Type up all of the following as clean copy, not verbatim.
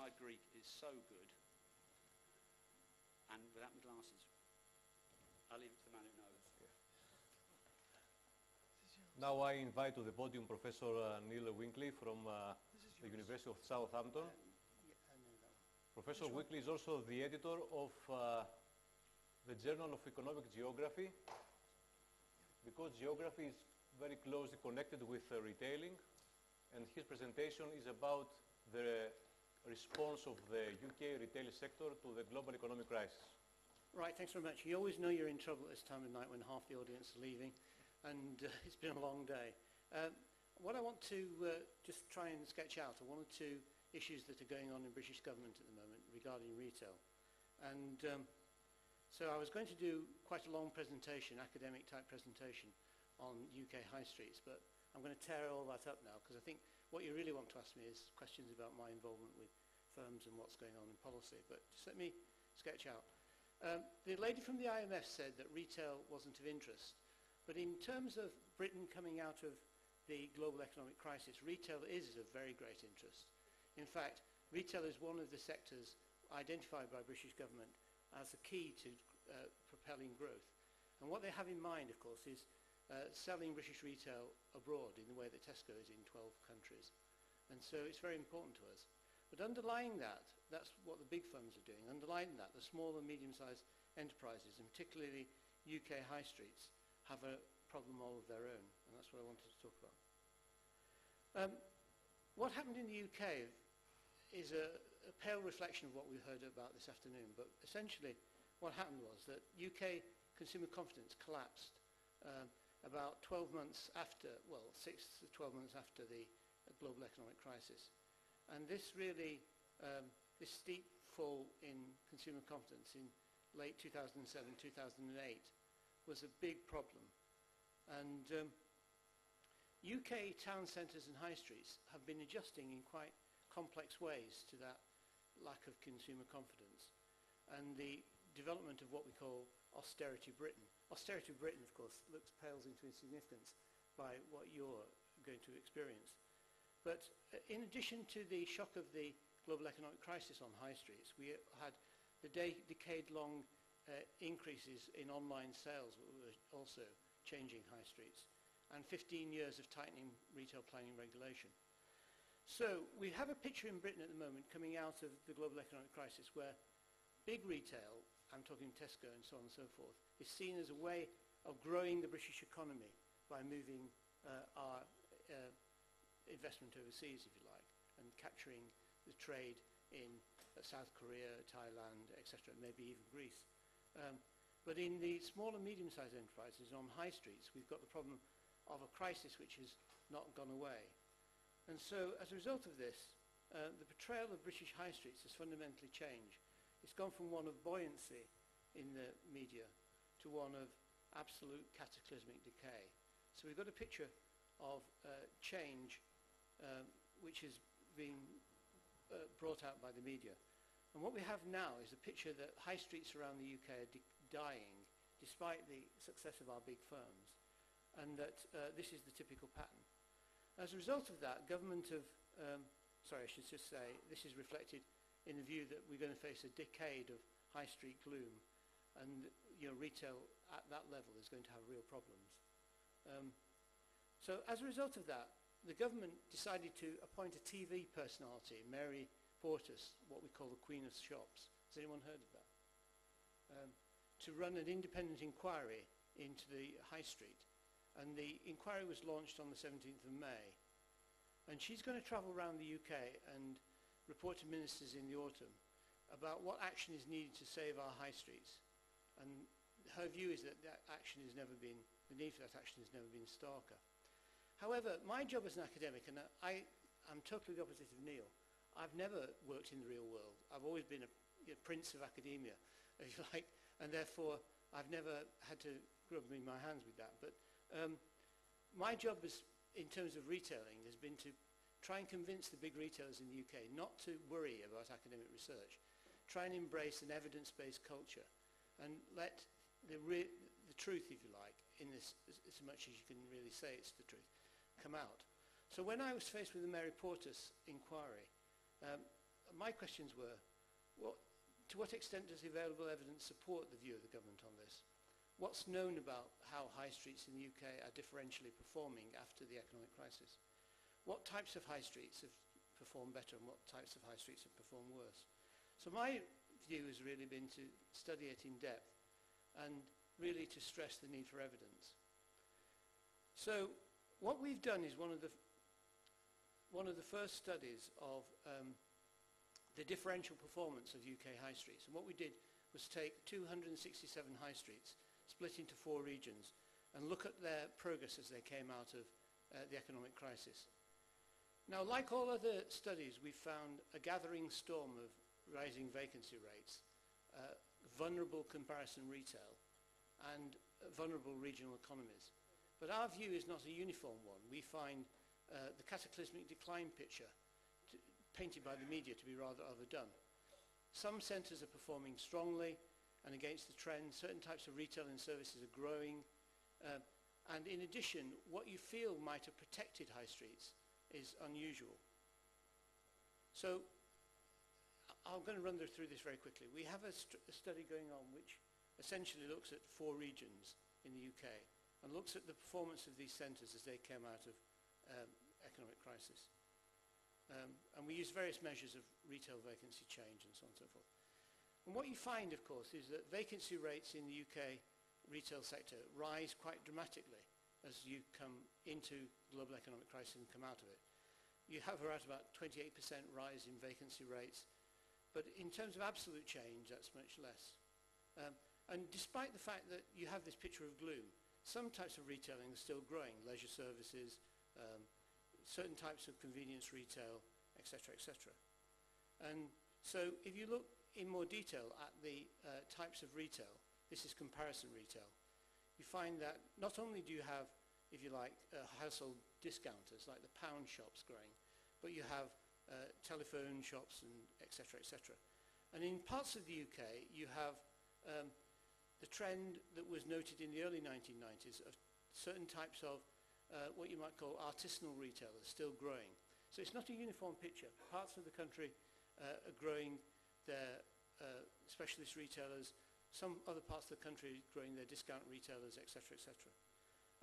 my Greek is so good, and without my glasses, I'll leave it to the man who knows. Now I invite to the podium Professor Neil Wrigley from the University of Southampton. Professor Wrigley is also the editor of the Journal of Economic Geography, because geography is very closely connected with retailing, and his presentation is about the response of the UK retail sector to the global economic crisis. Right, thanks very much. You always know you're in trouble at this time of night when half the audience are leaving, and it's been a long day. What I want to just try and sketch out are one or two issues that are going on in British government at the moment regarding retail. And so I was going to do quite a long presentation, academic type presentation, on UK high streets, but I'm going to tear all that up now, because I think what you really want to ask me is questions about my involvement with firms and what's going on in policy. But just let me sketch out. The lady from the IMF said that retail wasn't of interest, but in terms of Britain coming out of the global economic crisis, retail is of very great interest. In fact, retail is one of the sectors identified by British government as the key to propelling growth. And what they have in mind, of course, is selling British retail abroad in the way that Tesco is in 12 countries. And so it's very important to us. But underlying that, that's what the big firms are doing. Underlying that, the small and medium-sized enterprises, and particularly UK high streets, have a problem all of their own. And that's what I wanted to talk about. What happened in the UK is a pale reflection of what we heard about this afternoon. But essentially, what happened was that UK consumer confidence collapsed about 12 months after, well, 6 to 12 months after the global economic crisis. And this really, this steep fall in consumer confidence in late 2007, 2008 was a big problem. And UK town centres and high streets have been adjusting in quite complex ways to that lack of consumer confidence and the development of what we call austerity Britain. Austerity Britain, of course, pales into insignificance by what you're going to experience. But in addition to the shock of the global economic crisis on high streets, we had the decade-long increases in online sales, which were also changing high streets, and 15 years of tightening retail planning regulation. So we have a picture in Britain at the moment coming out of the global economic crisis where big retail, I'm talking Tesco and so on and so forth, is seen as a way of growing the British economy by moving our investment overseas, if you like, and capturing the trade in South Korea, Thailand, etc., maybe even Greece. But in the small and medium-sized enterprises on high streets, we've got the problem of a crisis which has not gone away. And so, as a result of this, the portrayal of British high streets has fundamentally changed. It's gone from one of buoyancy in the media to one of absolute cataclysmic decay. So we've got a picture of change which has been brought out by the media. And what we have now is a picture that high streets around the UK are dying despite the success of our big firms, and that this is the typical pattern. As a result of that, government of, sorry, I should just say, this is reflected in the view that we're going to face a decade of high street gloom, and retail at that level is going to have real problems. So as a result of that, the government decided to appoint a TV personality, Mary Portas, what we call the Queen of Shops. Has anyone heard of that? To run an independent inquiry into the high street. And the inquiry was launched on the 17th of May. And she's going to travel around the UK and report to ministers in the autumn about what action is needed to save our high streets. And her view is that that action has never been, the need for that action has never been starker. However, my job as an academic, and I'm totally the opposite of Neil, I've never worked in the real world. I've always been a prince of academia, if you like, and therefore I've never had to rub in my hands with that. But my job is, in terms of retailing, has been to try and convince the big retailers in the UK not to worry about academic research, try and embrace an evidence-based culture, and let the truth, if you like, in this, as much as you can really say it's the truth, come out. So when I was faced with the Mary Portas inquiry, my questions were, to what extent does the available evidence support the view of the government on this? What's known about how high streets in the UK are differentially performing after the economic crisis? What types of high streets have performed better and what types of high streets have performed worse? So my view has really been to study it in depth and really to stress the need for evidence. So what we've done is one of the first studies of the differential performance of UK high streets. And what we did was take 267 high streets, split into 4 regions, and look at their progress as they came out of the economic crisis. Now, like all other studies, we found a gathering storm of rising vacancy rates, vulnerable comparison retail, and vulnerable regional economies. But our view is not a uniform one. We find the cataclysmic decline picture painted by the media to be rather overdone. Some centres are performing strongly and against the trend. Certain types of retail and services are growing. And in addition, what you feel might have protected high streets is unusual. So I'm going to run through this very quickly. We have a study going on which essentially looks at 4 regions in the UK and looks at the performance of these centres as they came out of economic crisis. And we use various measures of retail vacancy change and so on and so forth. And what you find, of course, is that vacancy rates in the UK retail sector rise quite dramatically as you come into global economic crisis and come out of it. You have around about 28% rise in vacancy rates, but in terms of absolute change, that's much less. And despite the fact that you have this picture of gloom, some types of retailing are still growing, leisure services, certain types of convenience retail, etc., etc. And so if you look in more detail at the types of retail, this is comparison retail, you find that not only do you have, if you like, household discounters like the pound shops growing, but you have telephone shops and etc., etc. And in parts of the UK, you have the trend that was noted in the early 1990s of certain types of what you might call artisanal retailers still growing. So it's not a uniform picture. Parts of the country are growing their specialist retailers. Some other parts of the country are growing their discount retailers, etc., etc.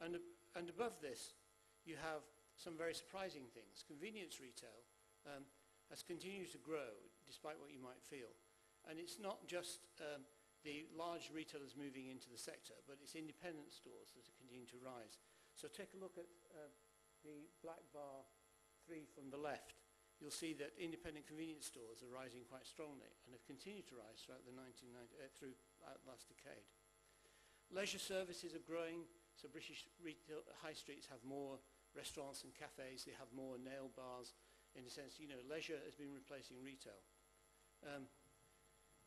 And above this, you have some very surprising things. Convenience retail has continued to grow despite what you might feel. And it's not just the large retailers moving into the sector, but it's independent stores that are continuing to rise. So take a look at the black bar 3 from the left. You'll see that independent convenience stores are rising quite strongly and have continued to rise throughout the last decade. Leisure services are growing, so British retail high streets have more restaurants and cafes, they have more nail bars. In a sense, you know, leisure has been replacing retail.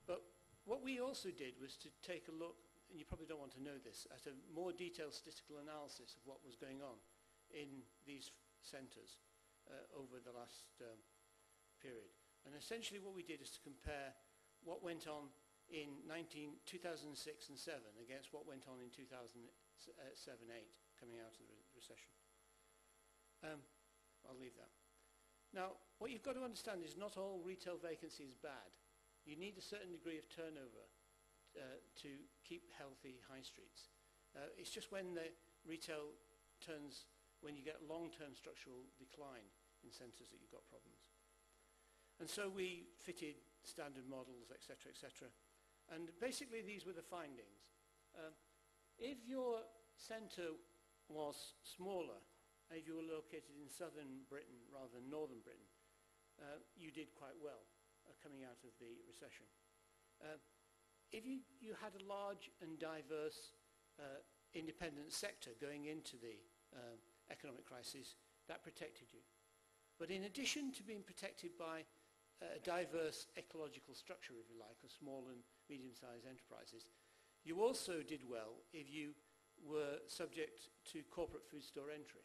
But what we also did was to take a look, and you probably don't want to know this, at a more detailed statistical analysis of what was going on in these centres over the last period. And essentially what we did is to compare what went on in 2006 and 7 against what went on in 2007-8 coming out of the recession. I'll leave that. Now, what you've got to understand is not all retail vacancy is bad. You need a certain degree of turnover to keep healthy high streets. It's just when the retail turns, when you get long-term structural decline in centres that you've got problems. And so we fitted standard models, etc., etc. And basically these were the findings. If your centre was smaller, if you were located in southern Britain rather than northern Britain, you did quite well coming out of the recession. If you had a large and diverse independent sector going into the economic crisis, that protected you. But in addition to being protected by a diverse ecological structure, if you like, of small and medium-sized enterprises, you also did well if you were subject to corporate food store entry.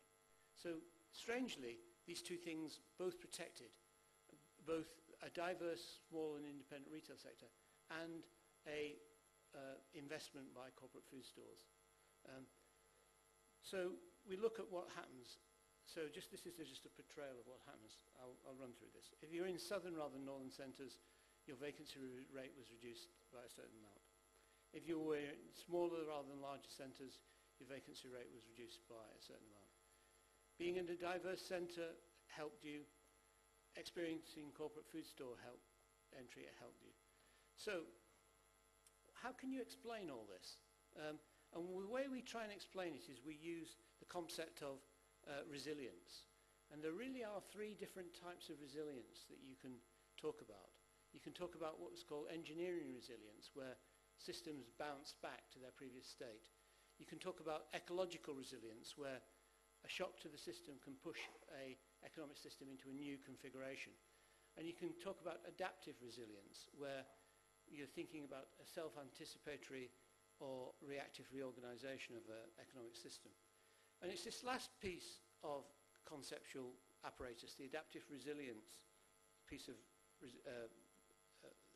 So strangely, these two things both protected, both a diverse, small and independent retail sector and a investment by corporate food stores. So we look at what happens. So this is just a portrayal of what happens. I'll run through this. If you're in southern rather than northern centres, your vacancy rate was reduced by a certain amount. If you were in smaller rather than larger centres, your vacancy rate was reduced by a certain amount. Being in a diverse centre helped you. Experiencing corporate food store entry helped you. So, how can you explain all this? And the way we try and explain it is we use the concept of resilience. And there really are three different types of resilience that you can talk about. You can talk about what's called engineering resilience, where systems bounce back to their previous state. You can talk about ecological resilience, where a shock to the system can push an economic system into a new configuration. And you can talk about adaptive resilience, where you're thinking about a self-anticipatory or reactive reorganization of an economic system. And it's this last piece of conceptual apparatus, the adaptive resilience piece of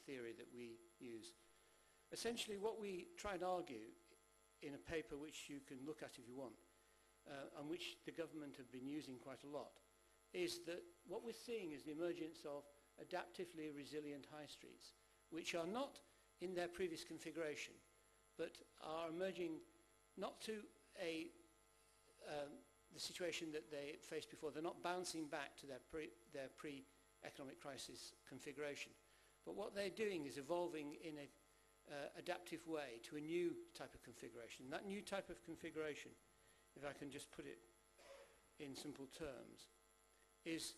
theory that we use. Essentially what we try and argue in a paper which you can look at if you want, and which the government have been using quite a lot, is that what we're seeing is the emergence of adaptively resilient high streets, which are not in their previous configuration, but are emerging not to the situation that they faced before. They're not bouncing back to their pre-economic crisis configuration. But what they're doing is evolving in an adaptive way to a new type of configuration. And that new type of configuration, if I can just put it in simple terms, is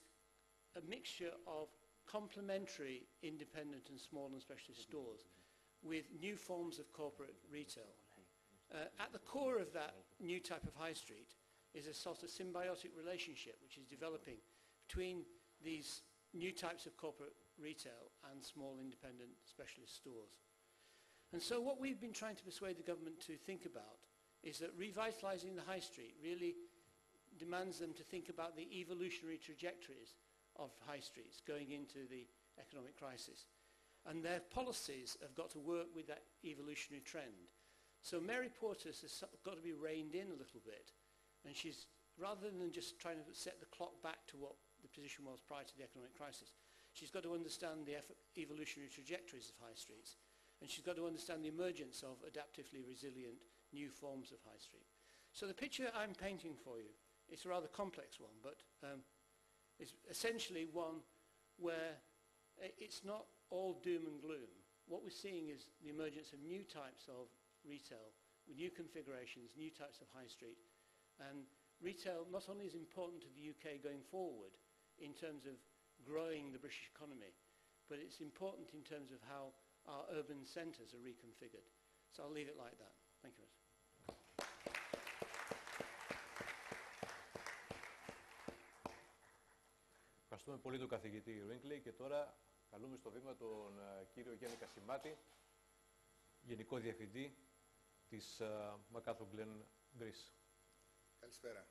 a mixture of complementary independent and small and specialist stores with new forms of corporate retail. At the core of that new type of high street is a sort of symbiotic relationship which is developing between these new types of corporate retail and small independent specialist stores. And so what we've been trying to persuade the government to think about is that revitalizing the high street really demands them to think about the evolutionary trajectories of high streets going into the economic crisis. And their policies have got to work with that evolutionary trend. So Mary Portas has got to be reined in a little bit. And she's, rather than just trying to set the clock back to what the position was prior to the economic crisis, she's got to understand the evolutionary trajectories of high streets. And she's got to understand the emergence of adaptively resilient new forms of high street. So the picture I'm painting for you, it's a rather complex one, but it's essentially one where it's not all doom and gloom. What we're seeing is the emergence of new types of retail, with new configurations, new types of high street. And retail not only is important to the UK going forward in terms of growing the British economy, but it's important in terms of how our urban centres are reconfigured. So I'll leave it like that. Thank you. Ευχαριστούμε πολύ τον καθηγητή Wrigley και τώρα καλούμε στο βήμα τον κύριο Γιάννη Κασιμάτη, Γενικό Διευθυντή της MacArthur Glen Greece. Καλησπέρα.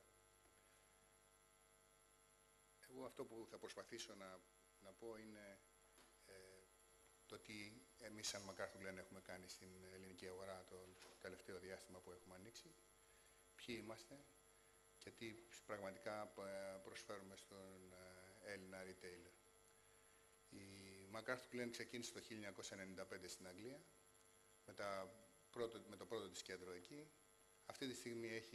Εγώ αυτό που θα προσπαθήσω να πω είναι το τι εμείς σαν MacArthur Glen έχουμε κάνει στην ελληνική αγορά το τελευταίο διάστημα που έχουμε ανοίξει, ποιοι είμαστε και τι πραγματικά προσφέρουμε στον Έλληνα retailer. Η MacArthur Glen ξεκίνησε το 1995 στην Αγγλία με το πρώτο της κέντρο εκεί. Αυτή τη στιγμή έχει